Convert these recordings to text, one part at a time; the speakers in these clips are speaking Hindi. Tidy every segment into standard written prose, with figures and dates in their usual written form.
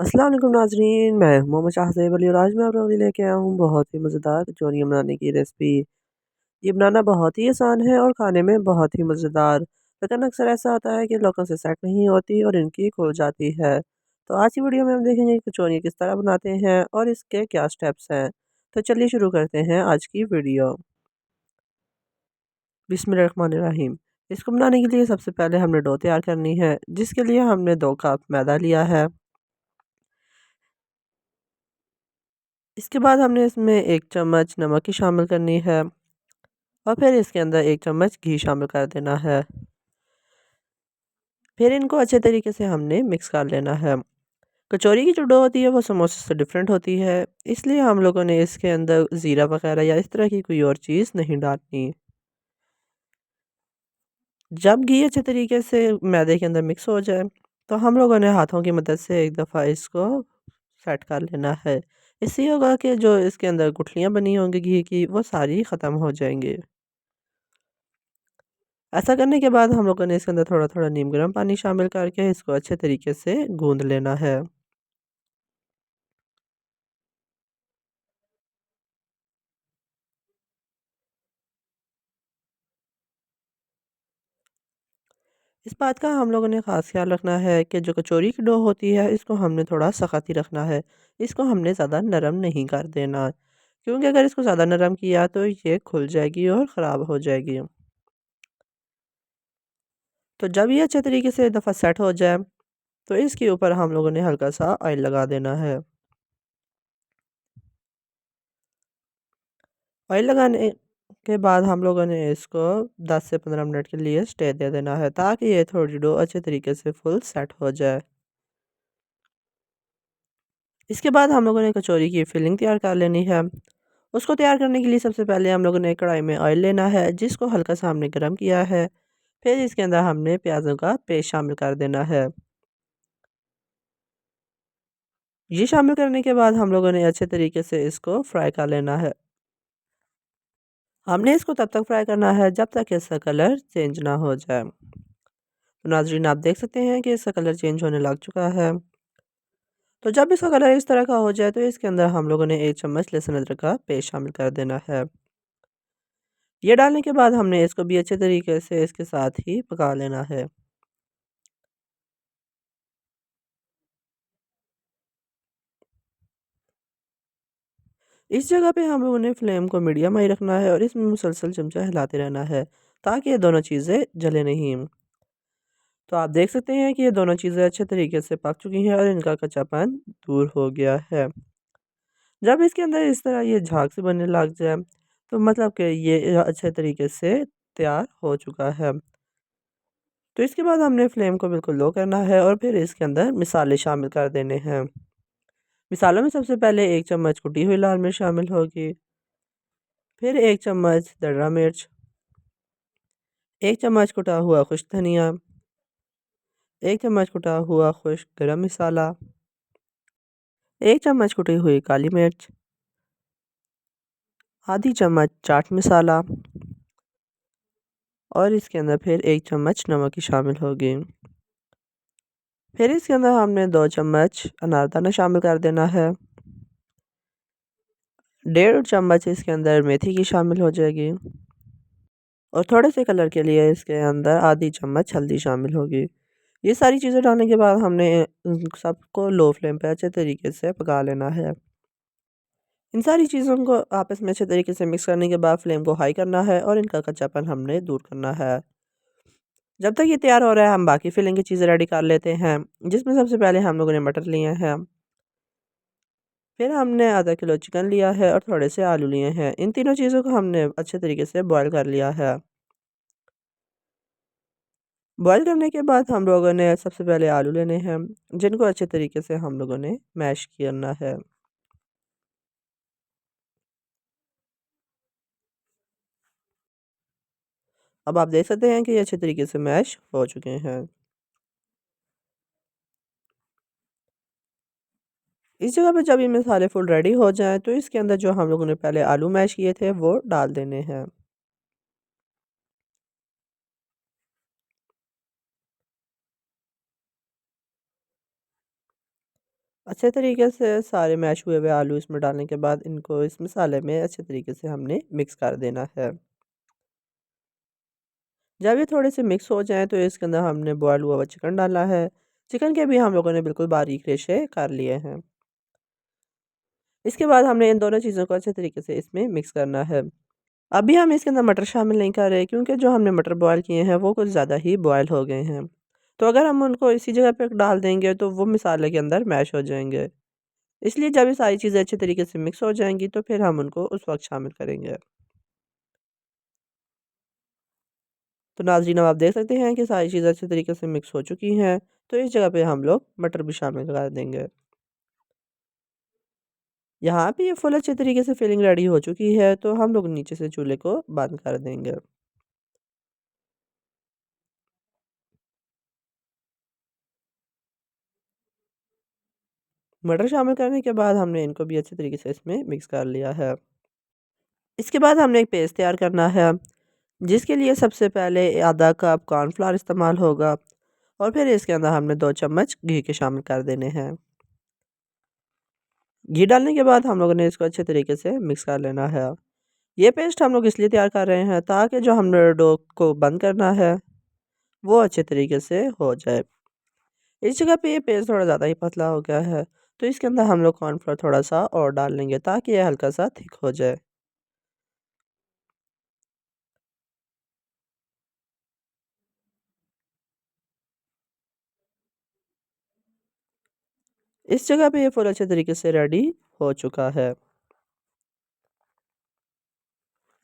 अस्सलाम वालेकुम नाज़रीन, मैं हूं मोहम्मद शाहज़ेब अली और आज मैं आप लोगों के लिए लेके आया हूँ बहुत ही मज़ेदार कचौरियाँ बनाने की रेसिपी। ये बनाना बहुत ही आसान है और खाने में बहुत ही मज़ेदार। लेकिन अक्सर ऐसा होता है कि लोगों से सेट नहीं होती और इनकी खो जाती है। तो आज की वीडियो में हम देखेंगे कि कचौरियाँ किस तरह बनाते हैं और इसके क्या स्टेप्स हैं। तो चलिए शुरू करते हैं आज की वीडियो। बिस्मिल्लाहिर्रहमानिर्रहीम। इसको बनाने के लिए सबसे पहले हमने डो तैयार करनी है, जिसके लिए हमने 2 कप मैदा लिया है। इसके बाद हमने इसमें 1 चम्मच नमक की शामिल करनी है और फिर इसके अंदर 1 चम्मच घी शामिल कर देना है। फिर इनको अच्छे तरीके से हमने मिक्स कर लेना है। कचौरी की जो डो होती है वो समोसे से डिफरेंट होती है, इसलिए हम लोगों ने इसके अंदर ज़ीरा वगैरह या इस तरह की कोई और चीज़ नहीं डालनी। जब घी अच्छे तरीके से मैदे के अंदर मिक्स हो जाए, तो हम लोगों ने हाथों की मदद से एक दफ़ा इसको सेट कर लेना है। इससे ये होगा कि जो इसके अंदर गुठलियाँ बनी होंगी घी की, वो सारी ख़त्म हो जाएँगी। ऐसा करने के बाद हम लोगों ने इसके अंदर थोड़ा-थोड़ा नीम गर्म पानी शामिल करके इसको अच्छे तरीके से गूँध लेना है। इस बात का हम लोगों ने ख़ास ख़्याल रखना है कि जो कचौरी की डो होती है, इसको हमने थोड़ा सख्त ही रखना है। इसको हमने ज़्यादा नरम नहीं कर देना, क्योंकि अगर इसको ज़्यादा नरम किया तो ये खुल जाएगी और ख़राब हो जाएगी। तो जब ये अच्छे तरीके से एक दफ़ा सेट हो जाए, तो इसके ऊपर हम लोगों ने हल्का-सा ऑयल लगा देना है। ऑयल लगाने के बाद हम लोगों ने इसको 10 से 15 मिनट के लिए स्टे दे देना है, ताकि ये थोड़ी डो अच्छे तरीके से फुल सेट हो जाए। इसके बाद हम लोगों ने कचौरी की फिलिंग तैयार कर लेनी है। उसको तैयार करने के लिए सबसे पहले हम लोगों ने कढ़ाई में ऑयल लेना है, जिसको हल्का सा हमने गरम किया है। फिर इसके अंदर हमने प्याज़ों का पेस्ट शामिल कर देना है। ये शामिल करने के बाद हम लोगों ने अच्छे तरीके से इसको फ्राई कर लेना है। हमने इसको तब तक फ्राई करना है जब तक इसका कलर चेंज ना हो जाए। तो नाज़रीन, आप देख सकते हैं कि इसका कलर चेंज होने लग चुका है। तो जब इसका कलर इस तरह का हो जाए, तो इसके अंदर हम लोगों ने 1 चम्मच लहसुन अदरक का पेस्ट शामिल कर देना है। ये डालने के बाद हमने इसको भी अच्छे तरीके से इसके साथ ही पका लेना है। इस जगह पे हम लोगों ने फ्लेम को मीडियम हाई रखना है और इसमें मुसलसल चमचा हिलाते रहना है, ताकि ये दोनों चीज़ें जले नहीं। तो आप देख सकते हैं कि ये दोनों चीज़ें अच्छे तरीके से पक चुकी हैं और इनका कच्चापन दूर हो गया है। जब इसके अंदर इस तरह ये झाग से बनने लग जाए, तो मतलब कि ये अच्छे तरीके से तैयार हो चुका है। तो इसके बाद हमने फ्लेम को बिल्कुल लो करना है और फिर इसके अंदर मसाले शामिल कर देने हैं। मसालों में सबसे पहले 1 चम्मच कुटी हुई लाल मिर्च शामिल होगी, फिर 1 चम्मच दरदरा मिर्च, 1 चम्मच कुटा हुआ खुश्क धनिया, 1 चम्मच कुटा हुआ खुश्क गरम मसाला, 1 चम्मच कुटी हुई काली मिर्च, आधी चम्मच चाट मसाला और इसके अंदर फिर 1 चम्मच नमक की शामिल होगी। फिर इसके अंदर हमने 2 चम्मच अनारदाना शामिल कर देना है। 1.5 चम्मच इसके अंदर मेथी की शामिल हो जाएगी और थोड़े से कलर के लिए इसके अंदर आधी चम्मच हल्दी शामिल होगी। ये सारी चीज़ें डालने के बाद हमने सबको लो फ्लेम पे अच्छे तरीके से पका लेना है। इन सारी चीज़ों को आपस में अच्छे तरीके से मिक्स करने के बाद फ्लेम को हाई करना है और इनका कच्चापन हमने दूर करना है। जब तक ये तैयार हो रहा है, हम बाकी फिलिंग की चीज़ें रेडी कर लेते हैं, जिसमें सबसे पहले हम लोगों ने मटर लिए हैं। फिर हमने आधा किलो चिकन लिया है और थोड़े से आलू लिए हैं। इन तीनों चीज़ों को हमने अच्छे तरीके से बॉयल कर लिया है। बॉयल करने के बाद हम लोगों ने सबसे पहले आलू लेने हैं, जिनको अच्छे तरीके से हम लोगों ने मैश करना है। अब आप देख सकते हैं कि ये अच्छे तरीके से मैश हो चुके हैं। इस जगह पे जब ये मसाले फुल रेडी हो जाएँ, तो इसके अंदर जो हम लोगों ने पहले आलू मैश किए थे, वो डाल देने हैं। अच्छे तरीके से सारे मैश हुए हुए आलू इसमें डालने के बाद इनको इस मसाले में अच्छे तरीके से हमने मिक्स कर देना है। जब ये थोड़े से मिक्स हो जाएँ तो इसके अंदर हमने बॉयल हुआ हुआ चिकन डालना है। चिकन के भी हम लोगों ने बिल्कुल बारीक रेशे कर लिए हैं। इसके बाद हमने इन दोनों चीज़ों को अच्छे तरीके से इसमें मिक्स करना है। अभी हम इसके अंदर मटर शामिल नहीं कर रहे क्योंकि जो हमने मटर बॉयल किए हैं वो कुछ ज़्यादा ही बॉयल हो गए हैं। तो अगर हम उनको इसी जगह पे डाल देंगे तो वो मसाले के अंदर मैश हो जाएँगे। इसलिए जब ये सारी चीज़ें अच्छे तरीके से मिक्स हो जाएँगी तो फिर हम उनको उस वक़्त शामिल करेंगे। तो नाज़रीन अब आप देख सकते हैं कि सारी चीज़ें अच्छे तरीके से मिक्स हो चुकी हैं। तो इस जगह पे हम लोग मटर भी शामिल कर देंगे। यहाँ पे ये फुल अच्छे तरीके से फिलिंग रेडी हो चुकी है तो हम लोग नीचे से चूल्हे को बंद कर देंगे। मटर शामिल करने के बाद हमने इनको भी अच्छे तरीके से इसमें मिक्स कर लिया है। इसके बाद हमने एक पेस्ट तैयार करना है, जिसके लिए सबसे पहले आधा कप कॉर्नफ्लोर इस्तेमाल होगा और फिर इसके अंदर हमने 2 चम्मच घी के शामिल कर देने हैं। घी डालने के बाद हम लोगों ने इसको अच्छे तरीके से मिक्स कर लेना है। ये पेस्ट हम लोग इसलिए तैयार कर रहे हैं ताकि जो हमने डो को बंद करना है, वो अच्छे तरीके से हो जाए। इस जगह पे ये पेस्ट थोड़ा ज़्यादा ही पतला हो गया है, तो इसके अंदर हम लोग कॉर्नफ्लोर थोड़ा-सा और डाल लेंगे ताकि ये हल्का-सा थिक हो जाए। इस जगह पे ये फुल अच्छे तरीके से रेडी हो चुका है।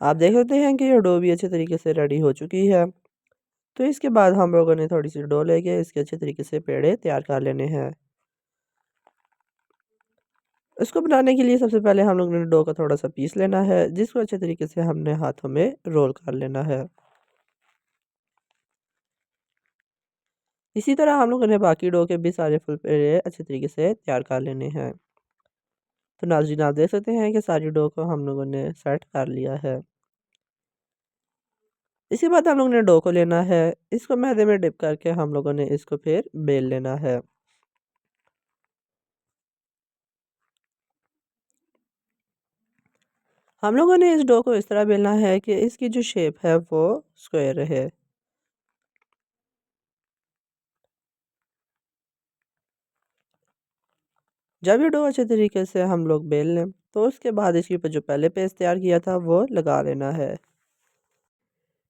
आप देख सकते हैं कि ये डो भी अच्छे तरीके से रेडी हो चुकी है। तो इसके बाद हम लोगों ने थोड़ी-सी डो लेके इसके अच्छे तरीके से पेड़े तैयार कर लेने हैं। इसको बनाने के लिए सबसे पहले हम लोग ने डो का थोड़ा-सा पीस लेना है, जिसको अच्छे तरीके से हमने हाथों में रोल कर लेना है। इसी तरह हम लोगों ने बाकी डो के भी सारे फुल पेड़े अच्छे तरीके से तैयार कर लेने हैं। तो नाज़रीन आप देख सकते हैं कि सारी डो को हम लोगों ने सेट कर लिया है। इसके बाद हम लोगों ने डो को लेना है, इसको मैदे में डिप करके हम लोगों ने इसको फिर बेल लेना है। हम लोगों ने इस डो को इस तरह बेलना है कि इसकी जो शेप है वो स्क्वायर रहे। जब ये डो अच्छे तरीके से हम लोग बेल लें, तो उसके बाद इसके ऊपर जो पहले पेस्ट तैयार किया था वो लगा लेना है।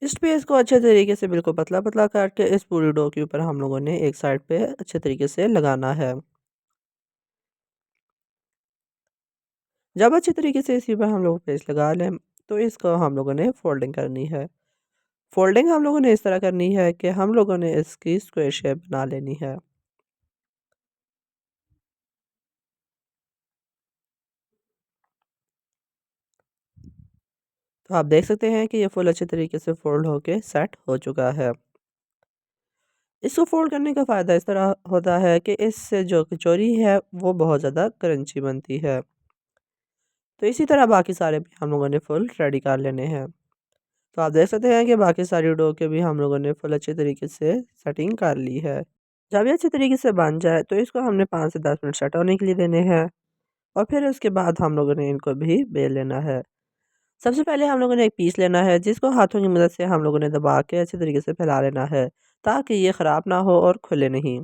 इस पेस्ट को अच्छे तरीके से बिल्कुल पतला-पतला काट के इस पूरी डो के ऊपर हम लोगों ने एक साइड पे अच्छे तरीके से लगाना है। जब अच्छे तरीके से इसी पर हम लोग पेस्ट लगा लें, तो इसको हम लोगों ने फोल्डिंग करनी है। फोल्डिंग हम लोगों ने इस तरह करनी है कि हम लोगों ने इसकी स्क्वायर शेप बना लेनी है। तो आप देख सकते हैं कि ये फुल अच्छे तरीके से फ़ोल्ड होके सेट हो चुका है। इसको फ़ोल्ड करने का फ़ायदा इस तरह होता है कि इससे जो कचौरी है वो बहुत ज़्यादा क्रंची बनती है। तो इसी तरह बाकी सारे भी हम लोगों ने फुल रेडी कर लेने हैं। तो आप देख सकते हैं कि बाकी सारी डो के भी हम लोगों ने फुल अच्छे तरीके से सेटिंग कर ली है। जब ये अच्छे तरीके से बन जाए तो इसको हमने 5 से 10 मिनट सेट होने के लिए देने हैं और फिर उसके बाद हम लोगों ने इनको भी बेल लेना है। सबसे पहले हम लोगों ने एक पीस लेना है जिसको हाथों की मदद से हम लोगों ने दबा के अच्छे तरीके से फैला लेना है ताकि ये ख़राब ना हो और खुले नहीं।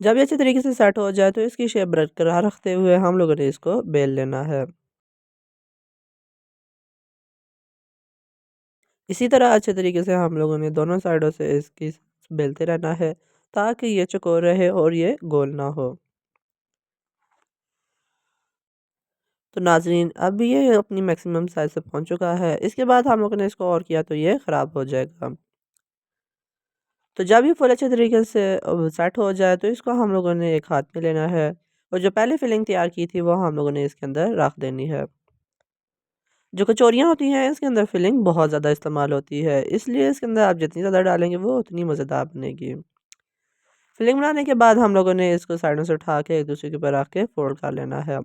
जब ये अच्छे तरीके से सेट हो जाए तो इसकी शेप बरकरार रखते हुए हम लोगों ने इसको बेल लेना है। इसी तरह अच्छे तरीके से हम लोगों ने दोनों साइडों से इसकी बेलते रहना है ताकि ये चौकोर रहे और ये गोल ना हो। तो नाज़रीन अब ये अपनी मैक्सिमम साइज़ से पहुँच चुका है। इसके बाद हम लोगों ने इसको और किया तो ये ख़राब हो जाएगा। तो जब ये फुल अच्छे तरीके से सेट हो जाए तो इसको हम लोगों ने एक हाथ में लेना है और जो पहले फिलिंग तैयार की थी वो हम लोगों ने इसके अंदर रख देनी है। जो कचौरियाँ होती हैं इसके अंदर फिलिंग बहुत ज़्यादा इस्तेमाल होती है, इसलिए इसके अंदर आप जितनी ज़्यादा डालेंगे वो उतनी मज़ेदार बनेगी। फिलिंग बनाने के बाद हम लोगों ने इसको साइडों से उठा के एक दूसरे के ऊपर रख के फ़ोल्ड कर लेना है।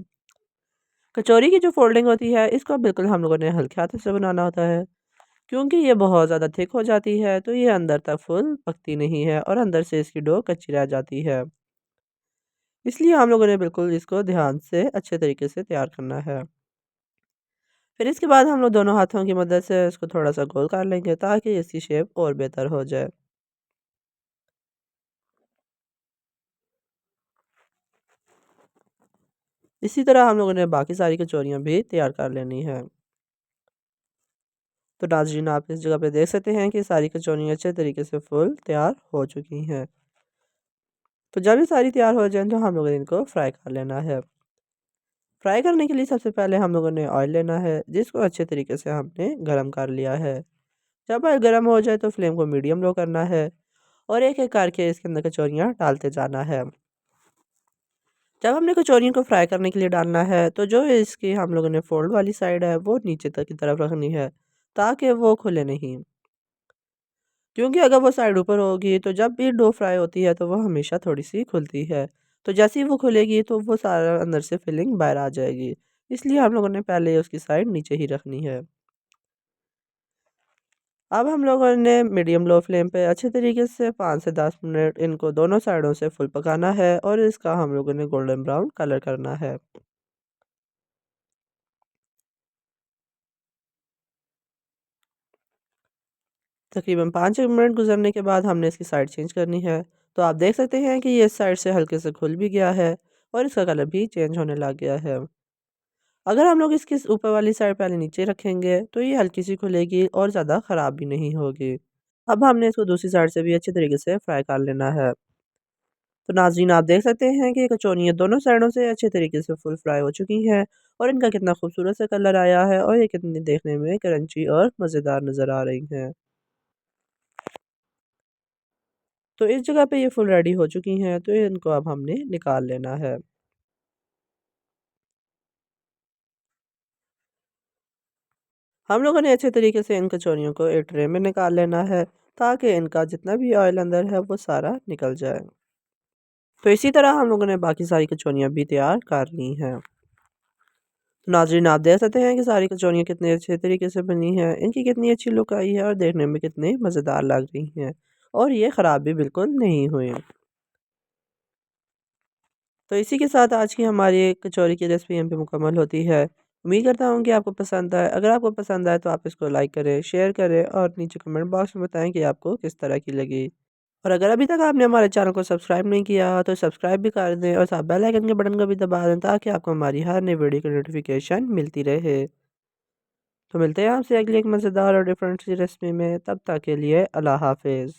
कचौरी की जो फ़ोल्डिंग होती है इसको बिल्कुल हम लोगों ने हल्के हाथों से बनाना होता है। क्योंकि ये बहुत ज़्यादा थिक हो जाती है, तो ये अंदर तक फुल पकती नहीं है और अंदर से इसकी डो कच्ची रह जाती है। इसलिए हम लोगों ने बिल्कुल इसको ध्यान से अच्छे तरीके से तैयार करना है। फिर इसके बाद हम लोग दोनों हाथों की मदद से इसको थोड़ा-सा गोल कर लेंगे ताकि इसकी शेप और बेहतर हो जाए। इसी तरह हम लोगों ने बाकी सारी कचौरियाँ भी तैयार कर लेनी है। तो नाज़रीन, आप इस जगह पे देख सकते हैं कि सारी कचौरियाँ अच्छे तरीके से फुल तैयार हो चुकी हैं। तो जब ये सारी तैयार हो जाएँ तो हम लोगों ने इनको फ्राई कर लेना है। फ्राई करने के लिए सबसे पहले हम लोगों ने ऑयल लेना है, जिसको अच्छे तरीके से हमने गरम कर लिया है। जब ऑयल गरम हो जाए तो फ्लेम को मीडियम लो करना है और एक-एक करके इसके अंदर कचौरियाँ डालते जाना है। जब हमने कचौरियों को फ्राई करने के लिए डालना है, तो जो इसकी हम लोगों ने फ़ोल्ड वाली साइड है, वो नीचे तक की तरफ रखनी है, ताकि वो खुले नहीं। क्योंकि अगर वो साइड ऊपर होगी, तो जब भी डो फ्राई होती है, तो वो हमेशा थोड़ी-सी खुलती है। तो जैसे ही वो खुलेगी, तो वो सारा अंदर से फिलिंग बाहर आ जाएगी। इसलिए हम लोगों ने पहले उसकी साइड नीचे ही रखनी है। अब हम लोगों ने मीडियम लो फ्लेम पे अच्छे तरीके से 5 से 10 मिनट इनको दोनों साइडों से फुल पकाना है और इसका हम लोगों ने गोल्डन ब्राउन कलर करना है। तकरीबन 5 मिनट गुज़रने के बाद हमने इसकी साइड चेंज करनी है। तो आप देख सकते हैं कि ये इस साइड से हल्के से खुल भी गया है और इसका कलर भी चेंज होने लग गया है। अगर हम लोग इसकी ऊपर वाली साइड पहले नीचे रखेंगे, तो ये हल्की सी खुलेगी और ज़्यादा ख़राब भी नहीं होगी। अब हमने इसको दूसरी साइड से भी अच्छे तरीके से फ्राई कर लेना है। तो नाज़रीन, आप देख सकते हैं कि कचौरियाँ दोनों साइडों से अच्छे तरीके से फुल फ्राई हो चुकी हैं और इनका कितना खूबसूरत सा कलर आया है और ये कितनी देखने में क्रंची और मज़ेदार नज़र आ रही हैं। तो इस जगह पे ये फुल रेडी हो चुकी हैं, तो इनको अब हमने निकाल लेना है। हम लोगों ने अच्छे तरीके से इन कचौरियों को एक ट्रे में निकाल लेना है, ताकि इनका जितना भी ऑयल अंदर है वो सारा निकल जाए। तो इसी तरह हम लोगों ने बाकी सारी कचौरियाँ भी तैयार कर ली हैं। तो नाज़रीन, आप देख सकते हैं कि सारी कचौरियाँ कितने अच्छे तरीके से बनी हैं, इनकी कितनी अच्छी लुक आई है और देखने में कितनी मज़ेदार लग रही हैं और ये ख़राब भी बिल्कुल नहीं हुई। तो इसी के साथ आज की हमारी एक कचौरी की रेसिपी यहाँ पे मुकम्मल होती है। उम्मीद करता हूँ कि आपको पसंद आए। अगर आपको पसंद आए तो आप इसको लाइक करें, शेयर करें और नीचे कमेंट बॉक्स में बताएँ कि आपको किस तरह की लगी। और अगर अभी तक आपने हमारे चैनल को सब्सक्राइब नहीं किया तो सब्सक्राइब भी कर दें और साथ बेल आइकन के बटन को भी दबा दें, ताकि आपको हमारी हर नई वीडियो की नोटिफिकेशन मिलती रहे। तो मिलते हैं आपसे अगली एक मज़ेदार और डिफरेंट सी रेसिपी में, तब तक के लिए अल्लाह हाफ़िज़।